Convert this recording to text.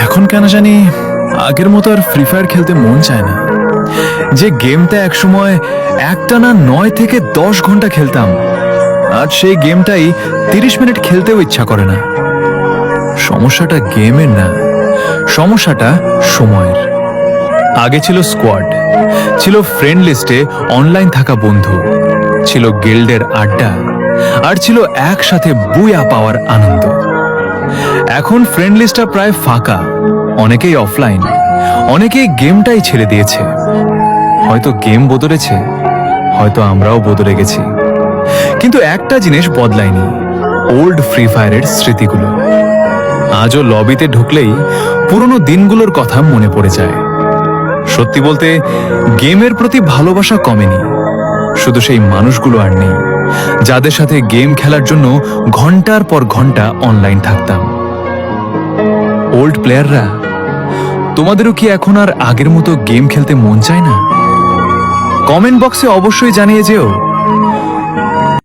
এখন কেন জানি আগের মতো আর ফ্রি ফায়ার খেলতে মন চায় না। যে গেমটা একসময় একটানা 9 থেকে 10 ঘন্টা খেলতাম, আজ সেই গেমটাই 30 মিনিট খেলতেও ইচ্ছা করে না। সমস্যাটা গেমের না, সমস্যাটা সময়ের। আগে ছিল স্কোয়াড, ছিল ফ্রেন্ড লিস্টে অনলাইন থাকা বন্ধু, ছিল গিল্ডের আড্ডা, আর ছিল একসাথে বুয়া পাওয়ার আনন্দ। এখন ফ্রেন্ড লিস্টটা প্রায় ফাঁকা, অনেকেই অফলাইন, অনেকেই গেমটাই ছেড়ে দিয়েছে। হয়তো গেম বদলেছে, হয়তো আমরাও বদলে গেছি, কিন্তু একটা জিনিস বদলায়নি, ওল্ড ফ্রি ফায়ারের স্মৃতিগুলো। আজও লবিতে ঢুকলেই পুরনো দিনগুলোর কথা মনে পড়ে যায়। সত্যি বলতে গেমের প্রতি ভালোবাসা কমেনি, শুধু সেই মানুষগুলো আর নেই যাদের সাথে গেম খেলার জন্য ঘন্টার পর ঘন্টা অনলাইন থাকতাম। ওল্ড প্লেয়াররা, তোমাদেরও কি এখন আর আগের মতো গেম খেলতে মন চায় না? কমেন্ট বক্সে অবশ্যই জানিয়ে যেও।